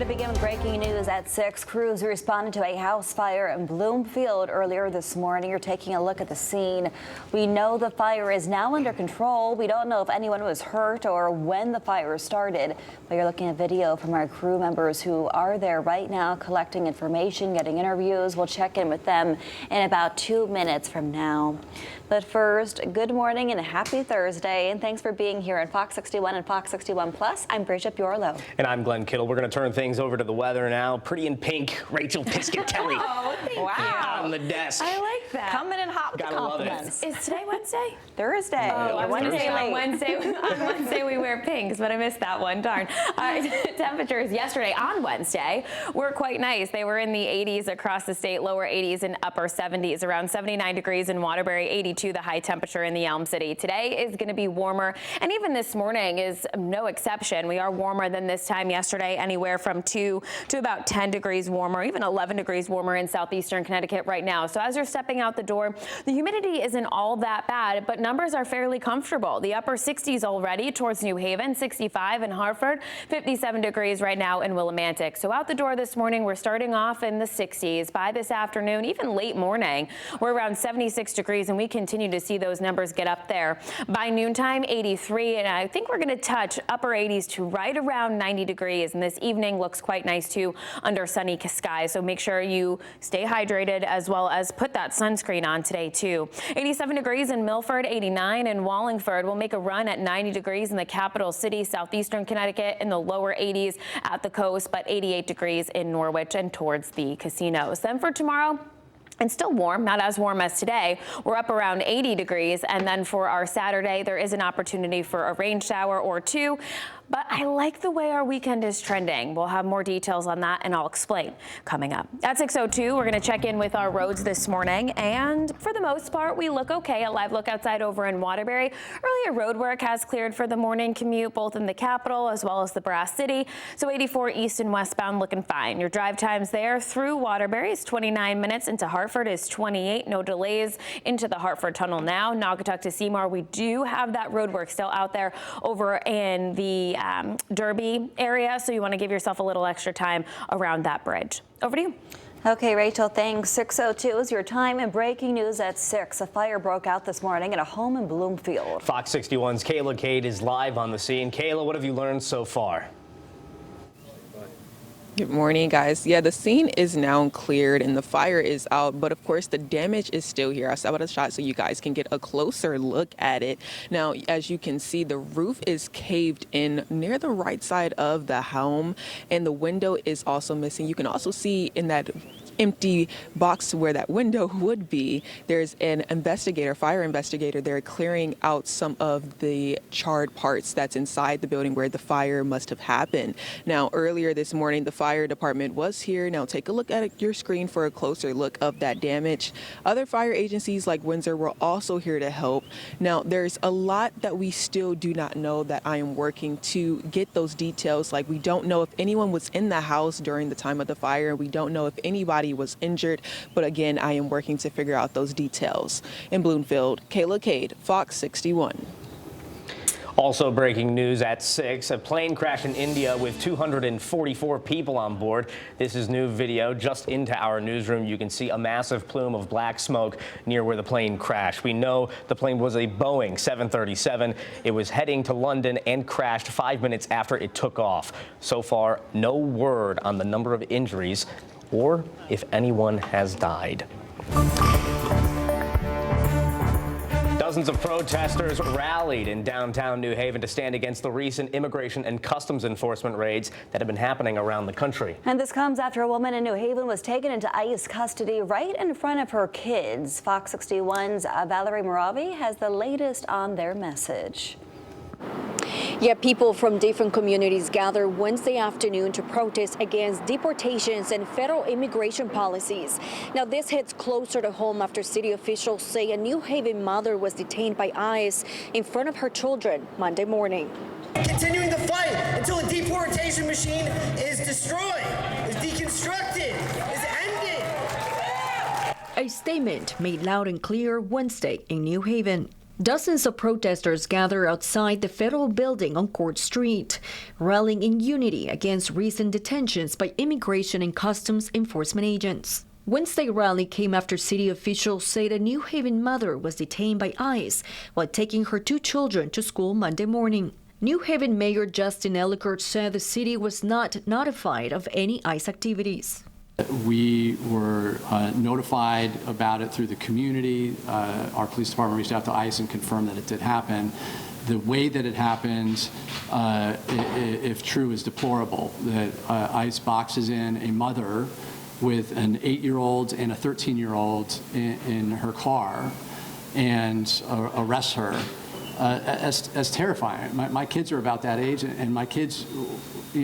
to begin with breaking news at 6. Crews responded to a house fire in Bloomfield earlier this morning. You're taking a look at the scene. We know the fire is now under control. We don't know if anyone was hurt or when the fire started, but you're looking at video from our crew members who are there right now collecting information, getting interviews. We'll check in with them in about 2 minutes from now. But first, good morning and happy Thursday, and thanks for being here on Fox 61 and Fox 61 Plus. I'm Bridget Piorlo. And I'm Glenn Kittle. We're going to turn things over to the weather now. Pretty in pink, Rachel Piscatelli. Oh, thank you. On the desk. I like that. Coming in hot with Gotta the love it. compliments. Is today Wednesday? Thursday. Oh, I was going to say late. on Wednesday we wear pinks, but I missed that one. Darn. Temperatures yesterday on Wednesday were quite nice. They were in the 80s across the state, lower 80s and upper 70s, around 79 degrees in Waterbury, 82 the high temperature in the Elm City. Today is going to be warmer, and even this morning is no exception. We are warmer than this time yesterday, anywhere from 2 to about 10 degrees warmer, even 11 degrees warmer in southeastern Connecticut right now. So as you're stepping out the door, the humidity isn't all that bad, but numbers are fairly comfortable. The upper 60s already towards New Haven, 65 in Hartford, 57 degrees right now in Willimantic. So out the door this morning, we're starting off in the 60s. By this afternoon, even late morning, we're around 76 degrees, and we continue to see those numbers get up there. By noontime, 83, and I think we're going to touch upper 80s to right around 90 degrees. And this evening looks quite nice too under sunny skies. So make sure you stay hydrated as well as put that sunscreen on today too. 87 degrees in Milford, 89 in Wallingford. We'll make a run at 90 degrees in the capital city, southeastern Connecticut, in the lower 80s at the coast, but 88 degrees in Norwich and towards the casinos. Then for tomorrow, and still warm, not as warm as today. We're up around 80 degrees. And then for our Saturday, there is an opportunity for a rain shower or two. But I like the way our weekend is trending. We'll have more details on that, and I'll explain coming up. At 6:02, we're going to check in with our roads this morning. And for the most part, we look okay. A live look outside over in Waterbury. Earlier road work has cleared for the morning commute, both in the capital as well as the Brass City. So 84 east and westbound looking fine. Your drive times there through Waterbury is 29 minutes. Into Hartford is 28. No delays into the Hartford Tunnel now. Naugatuck to Seymour, we do have that road work still out there over in the Derby area, so you want to give yourself a little extra time around that bridge. Over to you. Okay, Rachel, thanks. 6:02 is your time, and breaking news at 6. A fire broke out this morning at a home in Bloomfield. Fox 61's Kayla Cade is live on the scene. Kayla, what have you learned so far? Good morning, guys. Yeah, the scene is now cleared and the fire is out, but of course the damage is still here. I saw a shot so you guys can get a closer look at it. Now, as you can see, the roof is caved in near the right side of the home, and the window is also missing. You can also see in that empty box where that window would be, there's an investigator, fire investigator there, clearing out some of the charred parts that's inside the building where the fire must have happened. Now, earlier this morning, the fire department was here. Now, take a look at your screen for a closer look of that damage. Other fire agencies like Windsor were also here to help. Now, there's a lot that we still do not know that I am working to get those details. Like, we don't know if anyone was in the house during the time of the fire. We don't know if anybody was injured, but again, I am working to figure out those details. In Bloomfield, Kayla Cade, Fox 61. Also breaking news at 6, a plane crash in India with 244 people on board. This is new video just into our newsroom. You can see a massive plume of black smoke near where the plane crashed. We know the plane was a Boeing 737. It was heading to London and crashed 5 minutes after it took off. So far, no word on the number of injuries or if anyone has died. Dozens of protesters rallied in downtown New Haven to stand against the recent immigration and customs enforcement raids that have been happening around the country. And this comes after a woman in New Haven was taken into ICE custody right in front of her kids. Fox 61's Valerie Moravi has the latest on their message. Yeah, people from different communities gathered Wednesday afternoon to protest against deportations and federal immigration policies. Now, this hits closer to home after city officials say a New Haven mother was detained by ICE in front of her children Monday morning. Continuing the fight until the deportation machine is destroyed, is deconstructed, is ended. A statement made loud and clear Wednesday in New Haven. Dozens of protesters gather outside the federal building on Court Street, rallying in unity against recent detentions by immigration and customs enforcement agents. Wednesday rally came after city officials said a New Haven mother was detained by ICE while taking her 2 children to school Monday morning. New Haven Mayor Justin Ellicott said the city was not notified of any ICE activities. We were notified about it through the community. Our police department reached out to ICE and confirmed that it did happen. The way that it happened, if true, is deplorable. That ICE boxes in a mother with an 8-year-old and a 13-year-old in her car and arrests her. As terrifying. My kids are about that age, and my kids,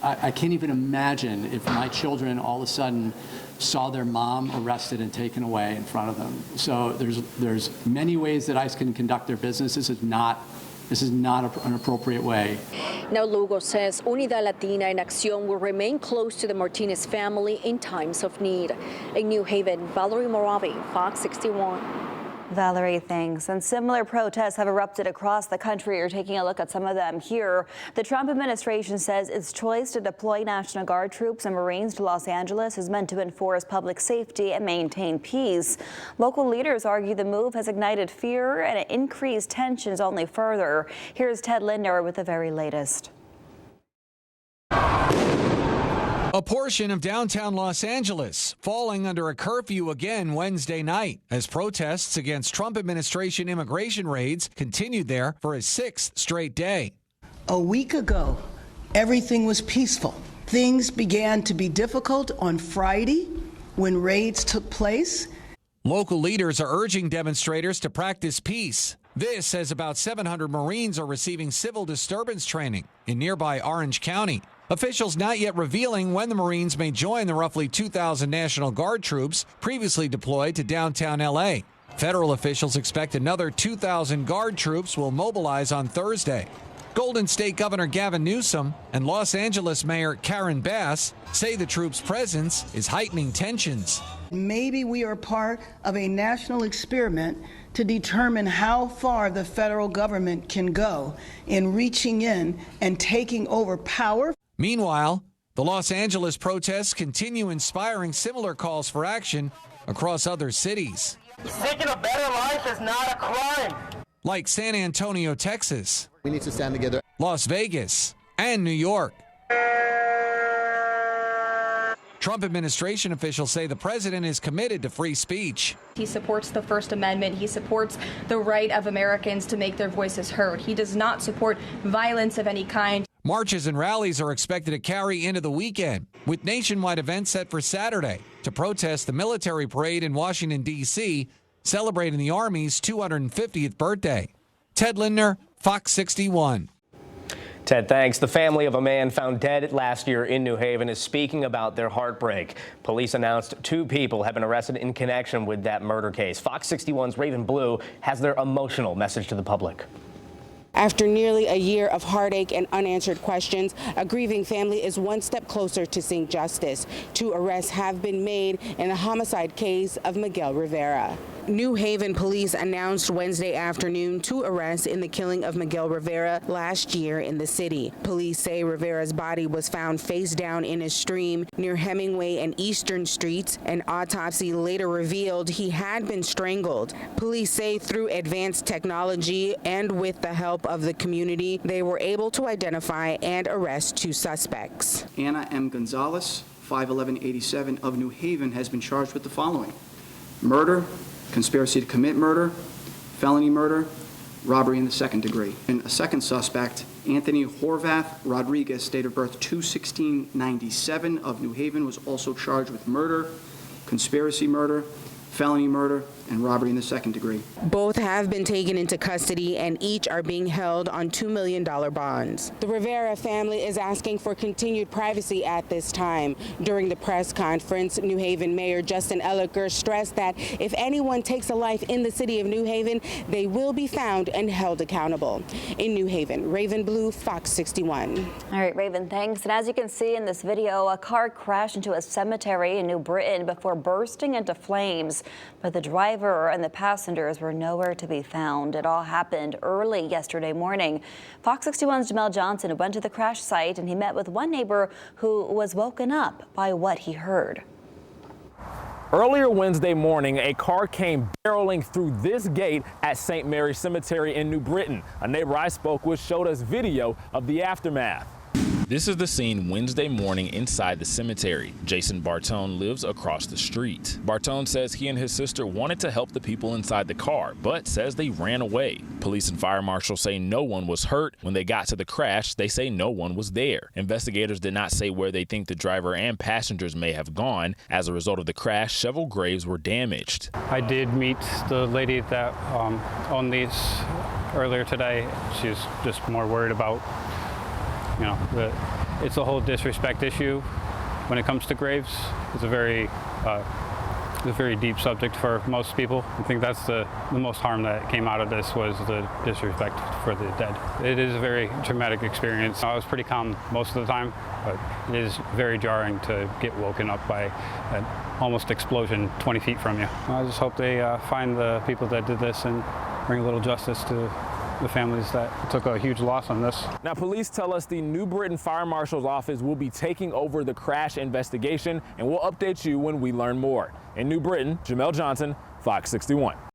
I can't even imagine if my children all of a sudden saw their mom arrested and taken away in front of them. So there's many ways that ICE can conduct their business. This is not an appropriate way. Now, Lugo says Unidad Latina en Acción will remain close to the Martinez family in times of need. In New Haven, Valerie Moravi, Fox 61. Valerie, thanks. And similar protests have erupted across the country. You're taking a look at some of them here. The Trump administration says its choice to deploy National Guard troops and Marines to Los Angeles is meant to enforce public safety and maintain peace. Local leaders argue the move has ignited fear and increased tensions only further. Here's Ted Lindner with the very latest. A portion of downtown Los Angeles falling under a curfew again Wednesday night as protests against Trump administration immigration raids continued there for a 6th straight day. A week ago, everything was peaceful. Things began to be difficult on Friday when raids took place. Local leaders are urging demonstrators to practice peace. This as about 700 Marines are receiving civil disturbance training in nearby Orange County. Officials not yet revealing when the Marines may join the roughly 2,000 National Guard troops previously deployed to downtown L.A. Federal officials expect another 2,000 Guard troops will mobilize on Thursday. Golden State Governor Gavin Newsom and Los Angeles Mayor Karen Bass say the troops' presence is heightening tensions. Maybe we are part of a national experiment to determine how far the federal government can go in reaching in and taking over power. Meanwhile, the Los Angeles protests continue inspiring similar calls for action across other cities. Seeking a better life is not a crime. Like San Antonio, Texas. We need to stand together. Las Vegas and New York. Trump administration officials say the president is committed to free speech. He supports the First Amendment. He supports the right of Americans to make their voices heard. He does not support violence of any kind. Marches and rallies are expected to carry into the weekend, with nationwide events set for Saturday to protest the military parade in Washington, D.C., celebrating the Army's 250th birthday. Ted Lindner, Fox 61. Ted, thanks. The family of a man found dead last year in New Haven is speaking about their heartbreak. Police announced 2 people have been arrested in connection with that murder case. Fox 61's Raven Blue has their emotional message to the public. After nearly a year of heartache and unanswered questions, a grieving family is one step closer to seeing justice. 2 arrests have been made in the homicide case of Miguel Rivera. New Haven police announced Wednesday afternoon 2 arrests in the killing of Miguel Rivera last year in the city. Police say Rivera's body was found face down in a stream near Hemingway and Eastern Streets. An autopsy later revealed he had been strangled. Police say through advanced technology and with the help of the community, they were able to identify and arrest 2 suspects. Anna M. Gonzalez, 51187 of New Haven, has been charged with the following: murder, conspiracy to commit murder, felony murder, robbery in the 2nd degree. And a second suspect, Anthony Horvath Rodriguez, date of birth 2/16/97 of New Haven, was also charged with murder, conspiracy murder, felony murder, and robbery in the 2nd degree. Both have been taken into custody and each are being held on $2 million bonds. The Rivera family is asking for continued privacy at this time. During the press conference, New Haven Mayor Justin Ellicott stressed that if anyone takes a life in the city of New Haven, they will be found and held accountable. In New Haven, Raven Blue, Fox 61. All right, Raven, thanks. And as you can see in this video, a car crashed into a cemetery in New Britain before bursting into flames. police, but the driver and the passengers were nowhere to be found. It all happened early yesterday morning. Fox 61's Jamel Johnson went to the crash site and he met with one neighbor who was woken up by what he heard. Earlier Wednesday morning, a car came barreling through this gate at St. Mary's Cemetery in New Britain. A neighbor I spoke with showed us video of the aftermath. This is the scene Wednesday morning inside the cemetery. Jason Bartone lives across the street. Bartone says he and his sister wanted to help the people inside the car, but says they ran away. Police and fire marshals say no one was hurt. When they got to the crash, they say no one was there. Investigators did not say where they think the driver and passengers may have gone. As a result of the crash, several graves were damaged. I did meet the lady that owned these earlier today. She's just more worried about, you know, it's a whole disrespect issue when it comes to graves. It's a very deep subject for most people. I think that's the most harm that came out of this was the disrespect for the dead. It is a very traumatic experience. I was pretty calm most of the time, but it is very jarring to get woken up by an almost explosion 20 feet from you. I just hope they find the people that did this and bring a little justice to the families that took a huge loss on this. Now, police tell us the New Britain Fire Marshal's office will be taking over the crash investigation, and we'll update you when we learn more. In New Britain, Jamel Johnson, Fox 61.